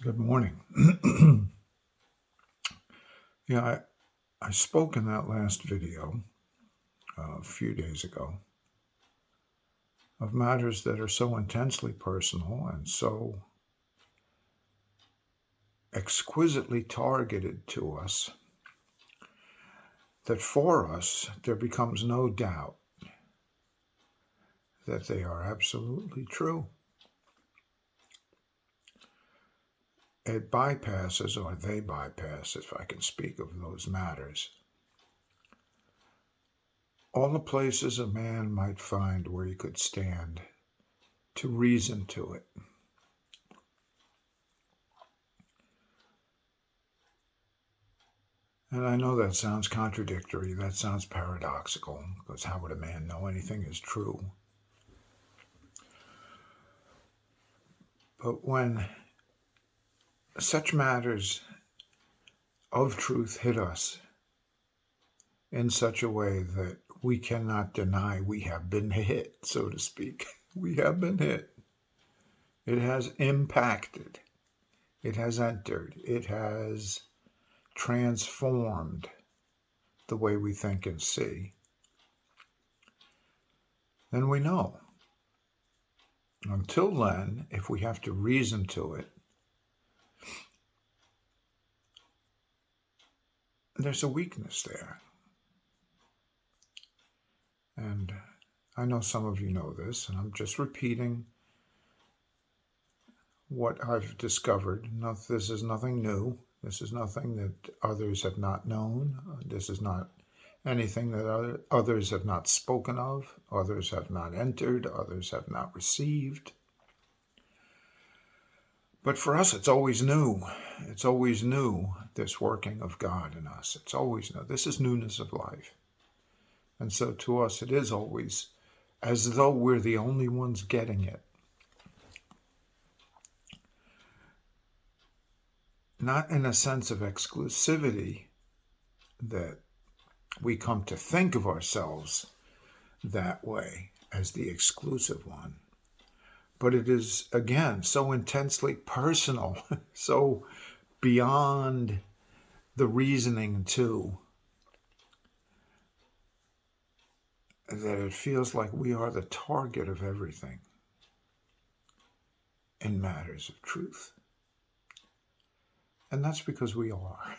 Good morning. Yeah, I spoke in that last video a few days ago of matters that are so intensely personal and so exquisitely targeted to us that for us there becomes no doubt that they are absolutely true. It bypasses, or they bypass, if I can speak of those matters, all the places a man might find where he could stand to reason to it. And I know that sounds contradictory, that sounds paradoxical, because how would a man know anything is true? But when such matters of truth hit us in such a way that we cannot deny we have been hit, so to speak, we have been hit. It has impacted, it has entered, it has transformed the way we think and see. Then we know. Until then, if we have to reason to it, there's a weakness there. And I know some of you know this, and I'm just repeating what I've discovered. This is nothing new. This is nothing that others have not known. This is not anything that others have not spoken of, others have not entered, others have not received. But for us, it's always new. It's always new, this working of God in us. It's always new. This is newness of life. And so to us, it is always as though we're the only ones getting it. Not in a sense of exclusivity that we come to think of ourselves that way as the exclusive one. But it is, again, so intensely personal, so beyond the reasoning too, that it feels like we are the target of everything in matters of truth. And that's because we are.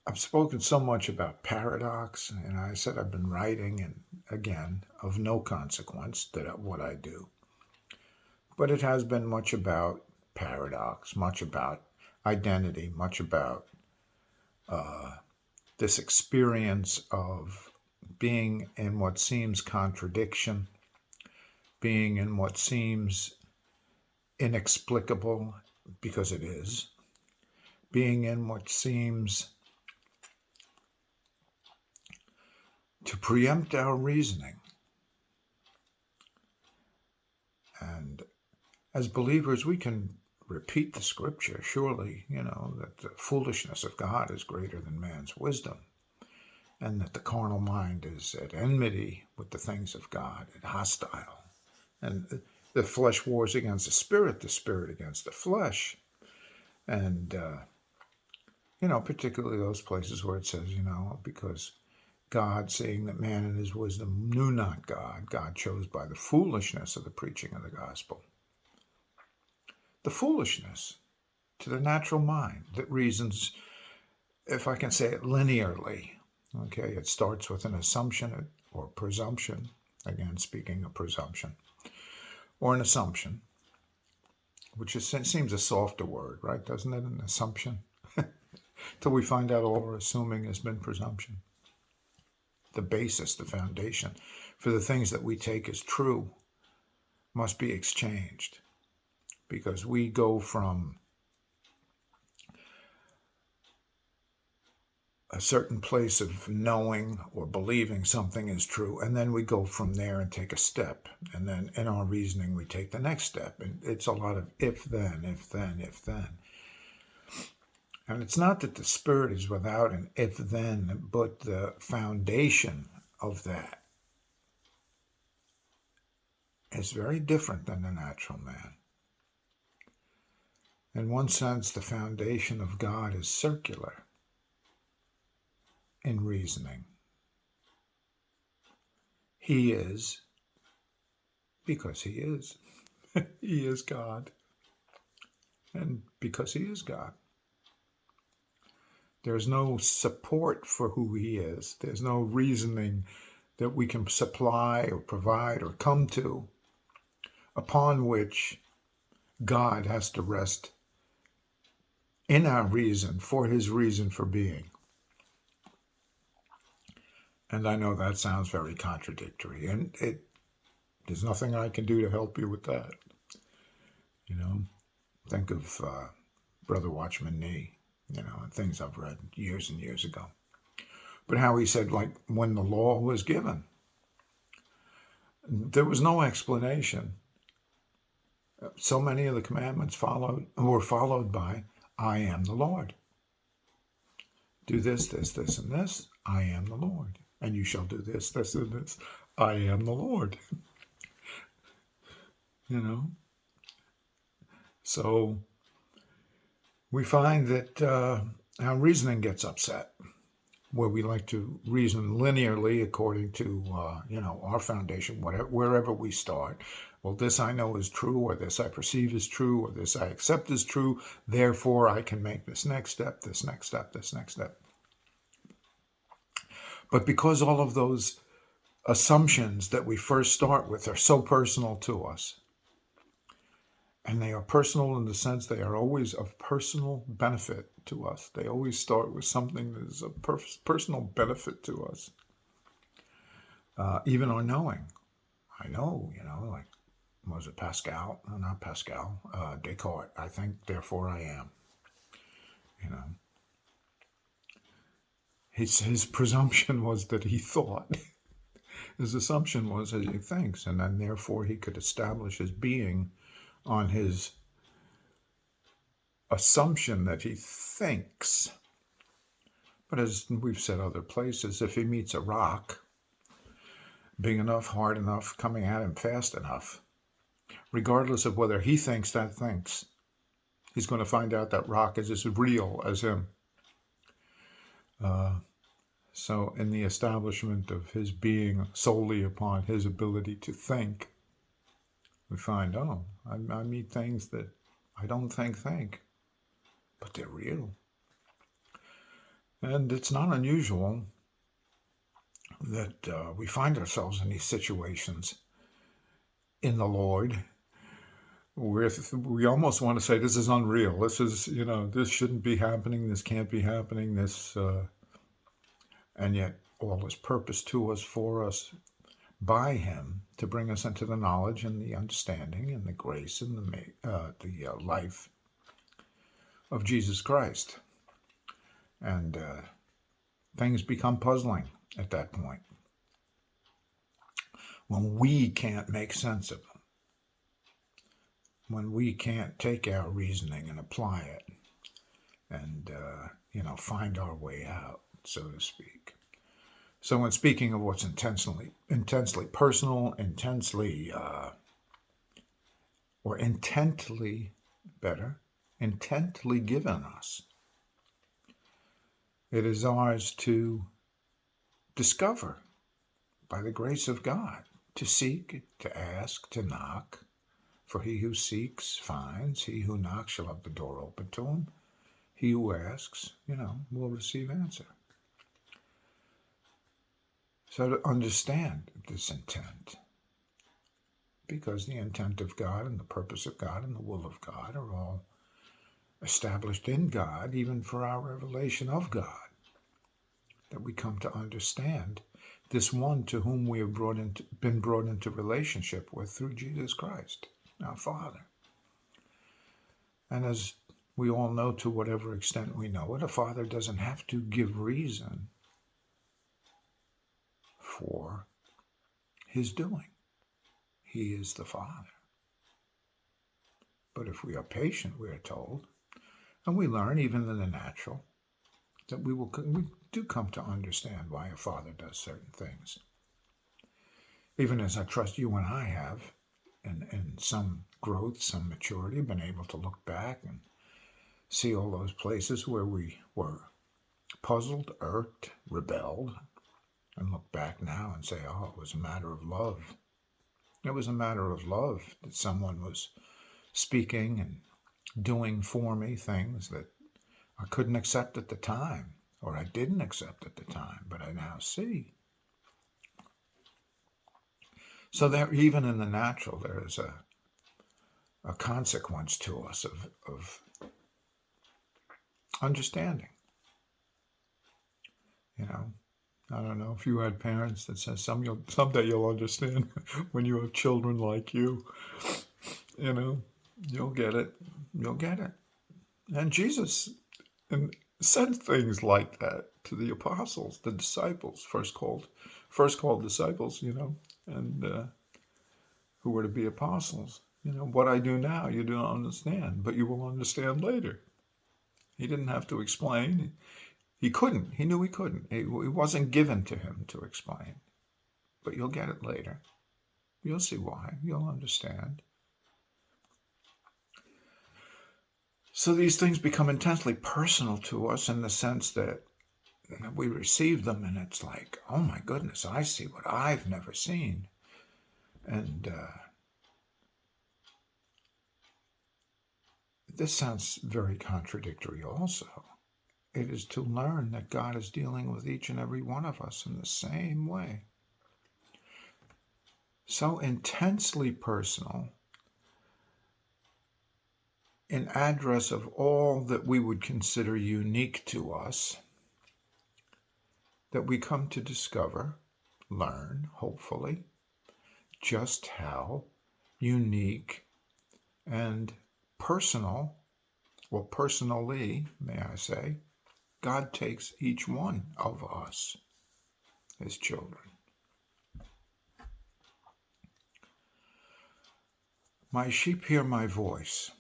I've spoken so much about paradox, and I said I've been writing, and again, of no consequence that what I do. But it has been much about paradox, much about identity, much about this experience of being in what seems contradiction, being in what seems inexplicable, because it is, being in what seems to preempt our reasoning. And as believers, we can repeat the scripture, surely, that the foolishness of God is greater than man's wisdom, and that the carnal mind is at enmity with the things of God, and hostile. And the flesh wars against the spirit against the flesh. And, particularly those places where it says, because God, seeing that man in his wisdom knew not God, God chose by the foolishness of the preaching of the gospel. The foolishness to the natural mind that reasons, if I can say it linearly, okay, it starts with an assumption or presumption, again, speaking of presumption, or an assumption, which seems a softer word, right? Doesn't it? An assumption. Till we find out all we're assuming has been presumption. The basis, the foundation for the things that we take as true must be exchanged, because we go from a certain place of knowing or believing something is true, and then we go from there and take a step, and then in our reasoning we take the next step, and it's a lot of if then, if then, if then. And it's not that the spirit is without an if then, but the foundation of that is very different than the natural man. In one sense, the foundation of God is circular in reasoning. He is because he is. He is God. And because he is God. There's no support for who he is. There's no reasoning that we can supply or provide or come to upon which God has to rest in our reason for his reason for being. And I know that sounds very contradictory, and there's nothing I can do to help you with that. Think of Brother Watchman Nee, and things I've read years and years ago. But how he said, like, when the law was given, there was no explanation. So many of the commandments were followed by, I am the Lord. Do this, this, this, and this. I am the Lord. And you shall do this, this, and this. I am the Lord. So we find that our reasoning gets upset, where we like to reason linearly according to, our foundation, wherever we start. Well, this I know is true, or this I perceive is true, or this I accept is true. Therefore, I can make this next step, this next step, this next step. But because all of those assumptions that we first start with are so personal to us, and they are personal in the sense they are always of personal benefit to us. They always start with something that is of personal benefit to us. Even our knowing. I know, like, was it Pascal? No, not Pascal. Descartes. I think, therefore I am. His presumption was that he thought. His assumption was that he thinks, and then therefore he could establish his being on his assumption that he thinks. But as we've said other places, if he meets a rock, big enough, hard enough, coming at him fast enough, regardless of whether he thinks that thinks, he's going to find out that rock is as real as him. So in the establishment of his being solely upon his ability to think, we find, I meet things that I don't think, but they're real. And it's not unusual that we find ourselves in these situations in the Lord where we almost want to say, this is unreal. This is, this shouldn't be happening. This can't be happening. And yet all is purpose to us, for us, by him, to bring us into the knowledge and the understanding and the grace and the life of Jesus Christ. And things become puzzling at that point, when we can't make sense of them, when we can't take our reasoning and apply it and, find our way out, so to speak. So when speaking of what's intensely personal, intently given us, it is ours to discover by the grace of God, to seek, to ask, to knock. For he who seeks finds, he who knocks shall have the door open to him. He who asks, will receive answer. So to understand this intent, because the intent of God and the purpose of God and the will of God are all established in God, even for our revelation of God, that we come to understand this one to whom we have been brought into relationship with through Jesus Christ, our Father. And as we all know, to whatever extent we know it, a father doesn't have to give reason for his doing. He is the Father. But if we are patient, we are told, and we learn even in the natural, that we do come to understand why a father does certain things. Even as I trust you and I have some growth, some maturity, been able to look back and see all those places where we were puzzled, irked, rebelled, and look back now and say, oh, it was a matter of love. It was a matter of love that someone was speaking and doing for me things that I couldn't accept at the time, or I didn't accept at the time, but I now see. So that even in the natural, there is a consequence to us of understanding. You know, I don't know if you had parents that said someday you'll understand when you have children like you. You know, you'll get it. You'll get it. And Jesus said things like that to the apostles, the disciples, first called disciples, you know, and who were to be apostles. You know, what I do now, you do not understand, but you will understand later. He didn't have to explain. He couldn't. He knew he couldn't. It wasn't given to him to explain. But you'll get it later. You'll see why. You'll understand. So these things become intensely personal to us in the sense that we receive them and it's like, oh my goodness, I see what I've never seen. And this sounds very contradictory also. It is to learn that God is dealing with each and every one of us in the same way. So intensely personal, in address of all that we would consider unique to us, that we come to discover, learn, hopefully, just how unique and personal, or personally, may I say, God takes each one of us, his children. My sheep hear my voice,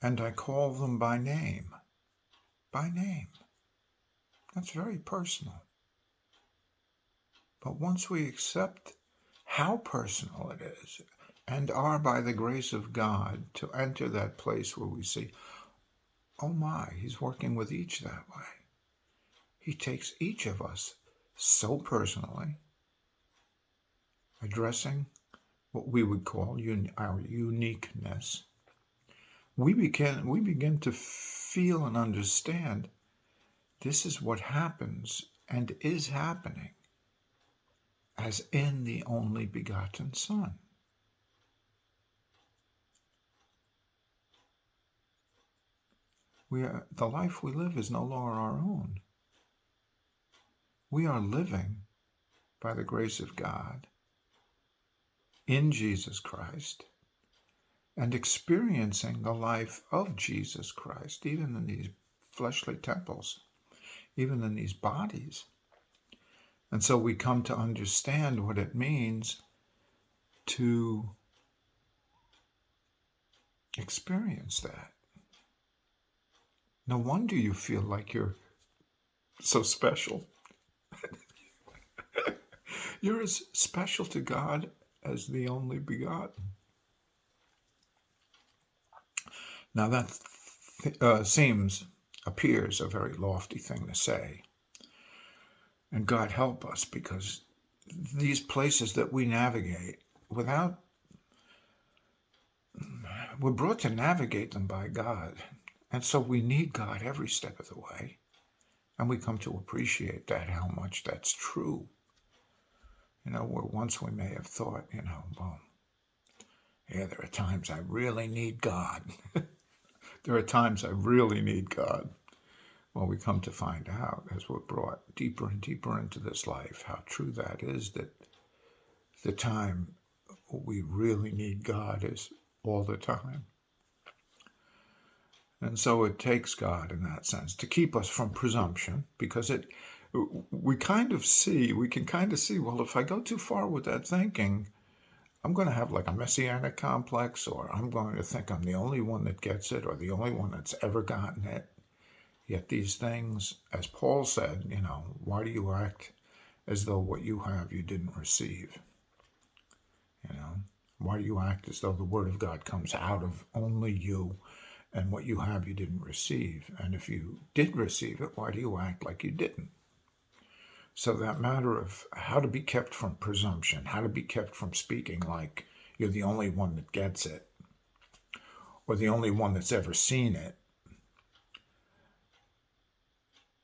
and I call them by name. By name. That's very personal. But once we accept how personal it is, and are by the grace of God to enter that place where we see, oh my, he's working with each that way. He takes each of us so personally, addressing what we would call our uniqueness. We begin to feel and understand this is what happens and is happening as in the only begotten Son. The life we live is no longer our own. We are living by the grace of God in Jesus Christ and experiencing the life of Jesus Christ, even in these fleshly temples, even in these bodies. And so we come to understand what it means to experience that. No wonder you feel like you're so special. You're as special to God as the only begotten. Now that appears a very lofty thing to say. And God help us, because these places that we navigate we're brought to navigate them by God. And so we need God every step of the way. And we come to appreciate that, how much that's true. You know, where once we may have thought, well, yeah, there are times I really need God. There are times I really need God. Well, we come to find out as we're brought deeper and deeper into this life how true that is, that the time we really need God is all the time. And so it takes God in that sense to keep us from presumption, because we can kind of see, well, if I go too far with that thinking, I'm going to have like a messianic complex, or I'm going to think I'm the only one that gets it, or the only one that's ever gotten it. Yet these things, as Paul said, why do you act as though what you have you didn't receive? Why do you act as though the word of God comes out of only you, and what you have you didn't receive? And if you did receive it, why do you act like you didn't? So that matter of how to be kept from presumption, how to be kept from speaking like you're the only one that gets it, or the only one that's ever seen it.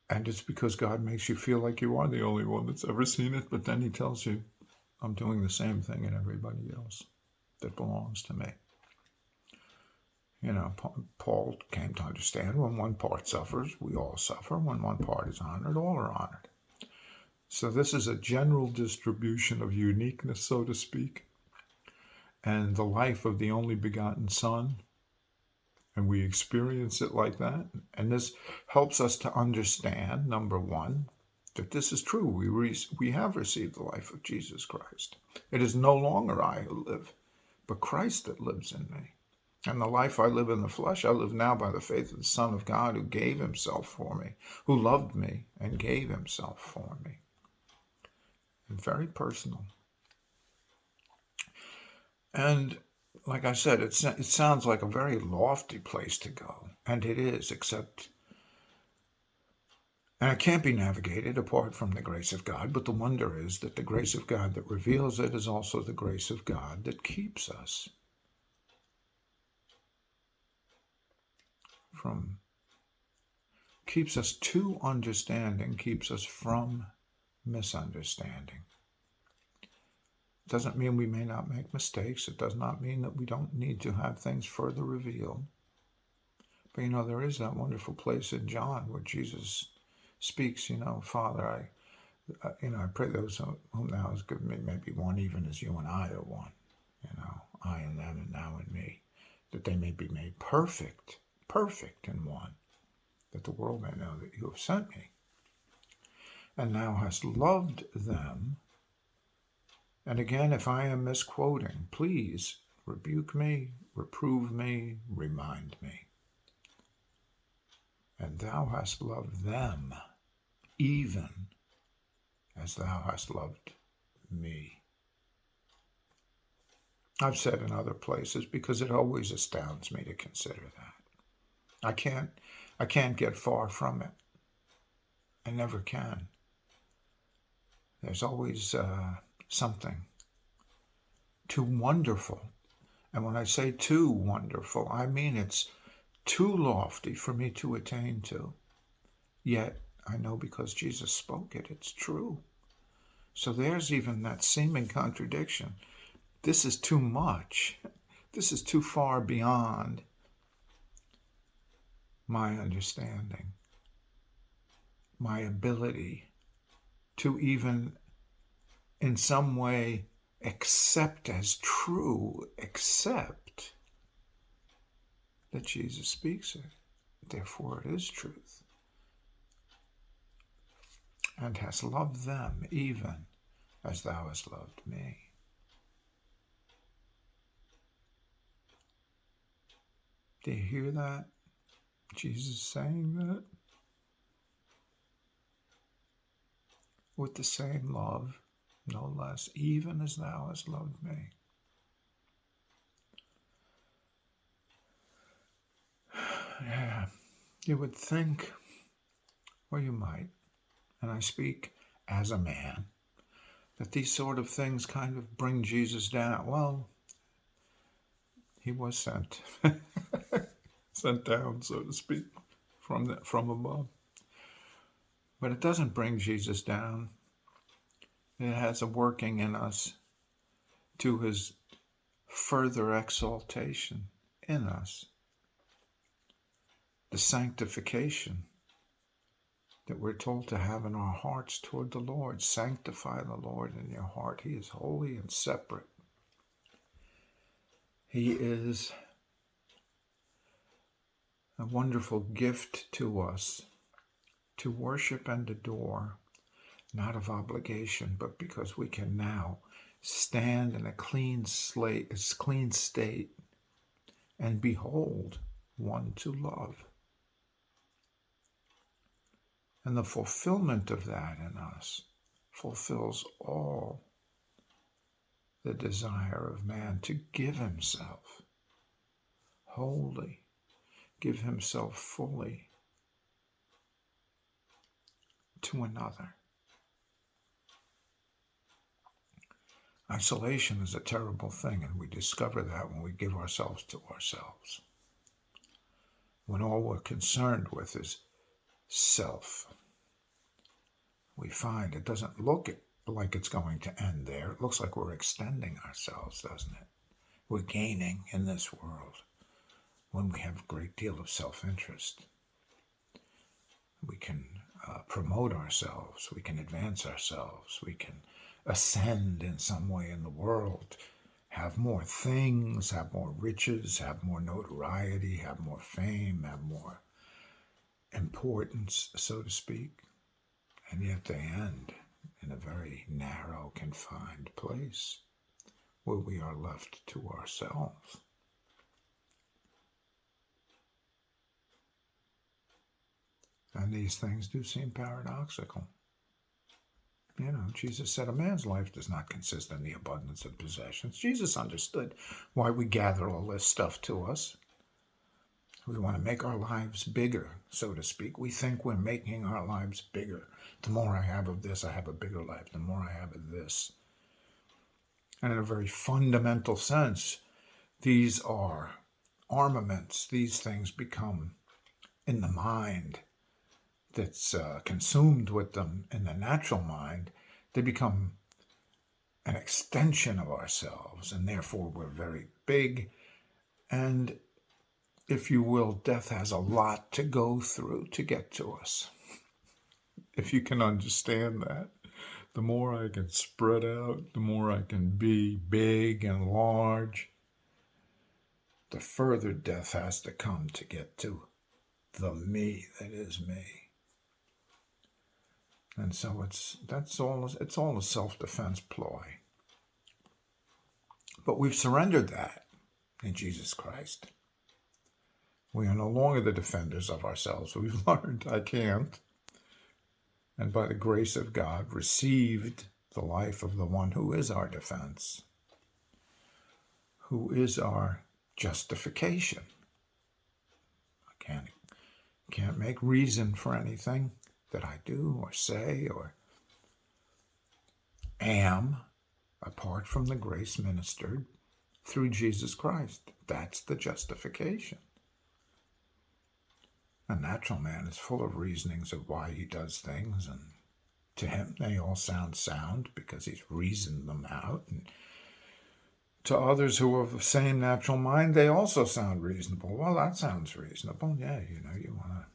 And it's because God makes you feel like you are the only one that's ever seen it, but then he tells you, I'm doing the same thing in everybody else that belongs to me. You know, Paul came to understand when one part suffers, we all suffer. When one part is honored, all are honored. So this is a general distribution of uniqueness, so to speak, and the life of the only begotten Son. And we experience it like that. And this helps us to understand, number one, that this is true. We have received the life of Jesus Christ. It is no longer I who live, but Christ that lives in me. And the life I live in the flesh, I live now by the faith of the Son of God who gave himself for me, who loved me and gave himself for me. And very personal. And like I said, it sounds like a very lofty place to go. And it is, and it can't be navigated apart from the grace of God. But the wonder is that the grace of God that reveals it is also the grace of God that keeps us to understanding, keeps us from misunderstanding. It doesn't mean we may not make mistakes. It does not mean that we don't need to have things further revealed. But there is that wonderful place in John where Jesus speaks, Father, I pray those whom thou hast given me may be one, even as you and I are one. I and them and thou and me, that they may be made perfect in one, that the world may know that you have sent me. And thou hast loved them. And again, if I am misquoting, please rebuke me, reprove me, remind me. And thou hast loved them, even as thou hast loved me. I've said in other places, because it always astounds me to consider that. I can't get far from it. I never can. There's always something too wonderful. And when I say too wonderful, I mean it's too lofty for me to attain to. Yet I know because Jesus spoke it, it's true. So there's even that seeming contradiction. This is too much. This is too far beyond my understanding, my ability to even in some way accept as true, accept that Jesus speaks it. Therefore it is truth. And hast loved them even as thou hast loved me. Do you hear that? Jesus saying that? With the same love, no less, even as thou hast loved me. Yeah, you would think, or you might, and I speak as a man, that these sort of things kind of bring Jesus down. Well, he was sent down, so to speak, from above. But it doesn't bring Jesus down. It has a working in us to his further exaltation in us. The sanctification that we're told to have in our hearts toward the Lord. Sanctify the Lord in your heart. He is holy and separate. He is a wonderful gift to us to worship and adore, not of obligation, but because we can now stand in a clean state, and behold one to love. And the fulfillment of that in us fulfills all the desire of man to give himself wholly, give himself fully to another. Isolation is a terrible thing, and we discover that when we give ourselves to ourselves. When all we're concerned with is self, we find it doesn't look like it's going to end there. It looks like we're extending ourselves, doesn't it? We're gaining in this world when we have a great deal of self-interest. We can promote ourselves. We can advance ourselves. We can ascend in some way in the world, have more things, have more riches, have more notoriety, have more fame, have more importance, so to speak. And yet they end in a very narrow, confined place where we are left to ourselves. And these things do seem paradoxical. You know, Jesus said a man's life does not consist in the abundance of possessions. Jesus understood why we gather all this stuff to us. We want to make our lives bigger, so to speak. We think we're making our lives bigger. The more I have of this, I have a bigger life. The more I have of this. And in a very fundamental sense, these are armaments. These things become, in the mind that's consumed with them, in the natural mind, they become an extension of ourselves, and therefore we're very big. And if you will, death has a lot to go through to get to us. If you can understand that, the more I can spread out, the more I can be big and large, the further death has to come to get to the me that is me. And so it's all a self-defense ploy. But we've surrendered that in Jesus Christ. We are no longer the defenders of ourselves. We've learned I can't. And by the grace of God, received the life of the one who is our defense, who is our justification. I can't make reason for anything that I do or say or am apart from the grace ministered through Jesus Christ. That's the justification. A natural man is full of reasonings of why he does things, and to him they all sound sound because he's reasoned them out. And to others who are of the same natural mind, they also sound reasonable. Well, that sounds reasonable. Yeah, you want to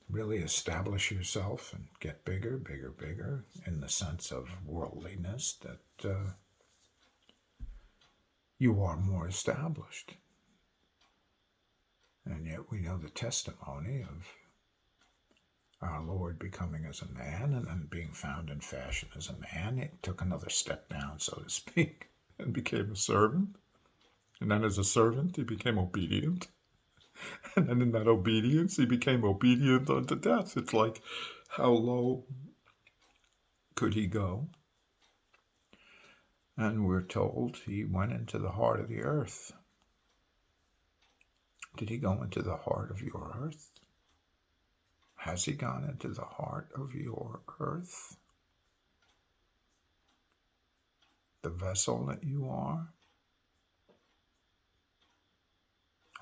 really establish yourself and get bigger, bigger, bigger, in the sense of worldliness, that you are more established. And yet we know the testimony of our Lord becoming as a man and then being found in fashion as a man. He took another step down, so to speak, and became a servant. And then as a servant, he became obedient. And then in that obedience, he became obedient unto death. It's like, how low could he go? And we're told he went into the heart of the earth. Did he go into the heart of your earth? Has he gone into the heart of your earth? The vessel that you are?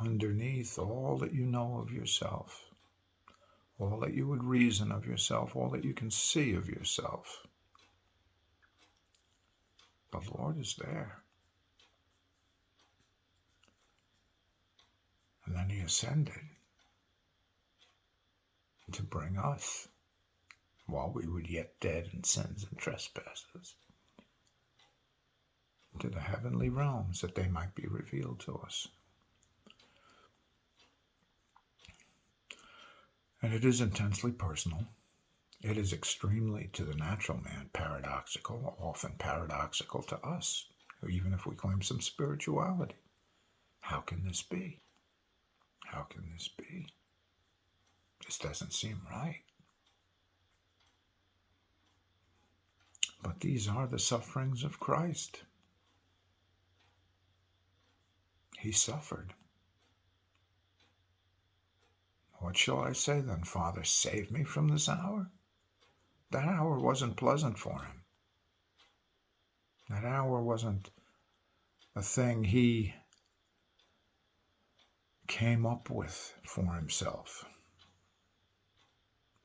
Underneath all that you know of yourself, all that you would reason of yourself, all that you can see of yourself, the Lord is there. And then he ascended to bring us, while we were yet dead in sins and trespasses, to the heavenly realms that they might be revealed to us. And it is intensely personal. It is extremely, to the natural man, paradoxical, often paradoxical to us, even if we claim some spirituality. How can this be? How can this be? This doesn't seem right. But these are the sufferings of Christ. He suffered. What shall I say then? Father, save me from this hour? That hour wasn't pleasant for him. That hour wasn't a thing he came up with for himself.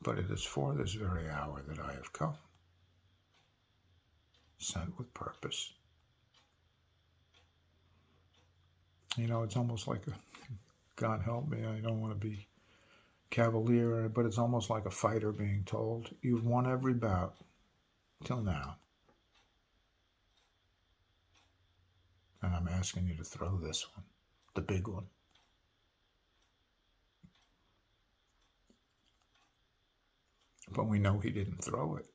But it is for this very hour that I have come, sent with purpose. You know, it's almost like God help me, I don't want to be cavalier, but it's almost like a fighter being told, you've won every bout till now. And I'm asking you to throw this one, the big one. But we know he didn't throw it.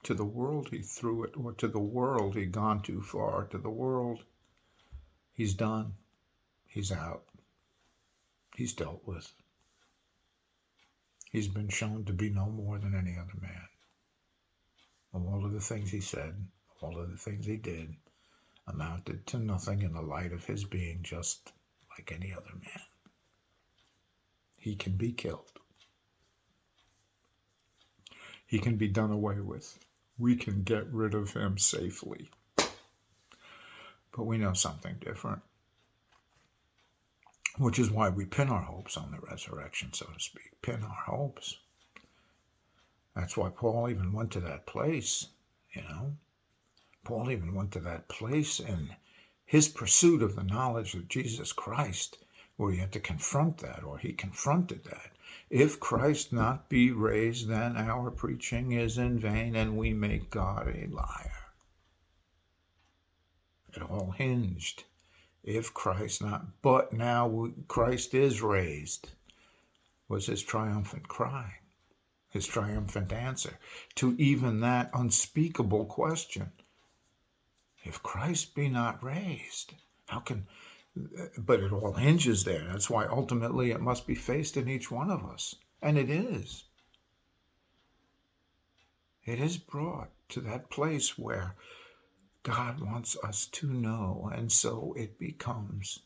To the world he threw it, or to the world he'd gone too far. To the world, he's done. He's out. He's dealt with. He's been shown to be no more than any other man. All of the things he said, all of the things he did, amounted to nothing in the light of his being just like any other man. He can be killed. He can be done away with. We can get rid of him safely. But we know something different, which is why we pin our hopes on the resurrection, so to speak. Pin our hopes. That's why Paul even went to that place, you know. Paul even went to that place in his pursuit of the knowledge of Jesus Christ, where he had to confront that, or he confronted that. If Christ not be raised, then our preaching is in vain, and we make God a liar. It all hinged. If Christ not, but now Christ is raised, was his triumphant cry, his triumphant answer to even that unspeakable question. If Christ be not raised, how can, but it all hinges there. That's why ultimately it must be faced in each one of us. And it is. It is brought to that place where God wants us to know. And so it becomes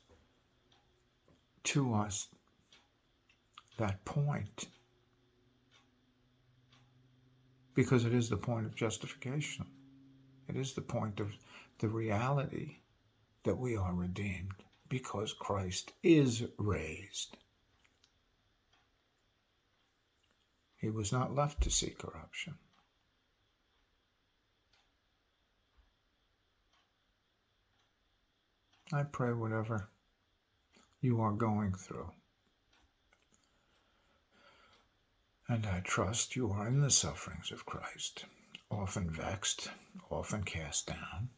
to us that point. Because it is the point of justification. It is the point of the reality that we are redeemed because Christ is raised. He was not left to see corruption. I pray whatever you are going through, and I trust you are in the sufferings of Christ, often vexed, often cast down,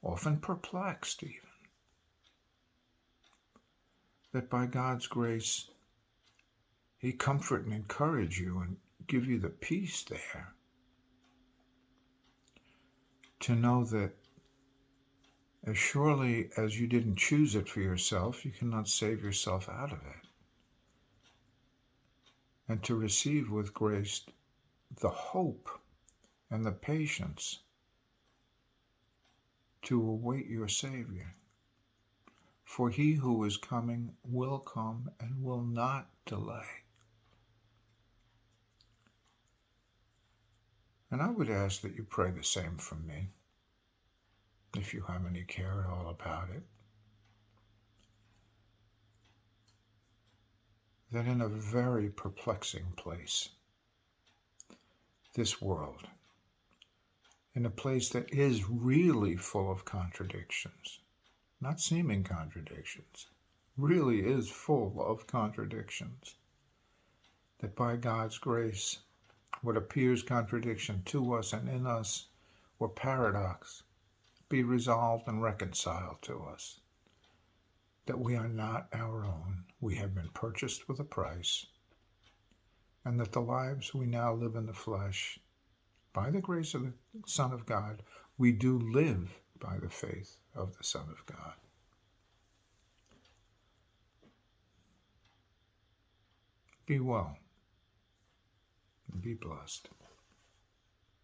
often perplexed even, that by God's grace he comfort and encourage you and give you the peace there to know that as surely as you didn't choose it for yourself, you cannot save yourself out of it. And to receive with grace the hope and the patience to await your Savior. For he who is coming will come and will not delay. And I would ask that you pray the same for me, if you have any care at all about it. That in a very perplexing place, this world, in a place that is really full of contradictions, not seeming contradictions, really is full of contradictions, that by God's grace, what appears contradiction to us and in us, or paradox, be resolved and reconciled to us, that we are not our own, we have been purchased with a price, and that the lives we now live in the flesh, by the grace of the Son of God, we do live by the faith of the Son of God. Be well, and be blessed.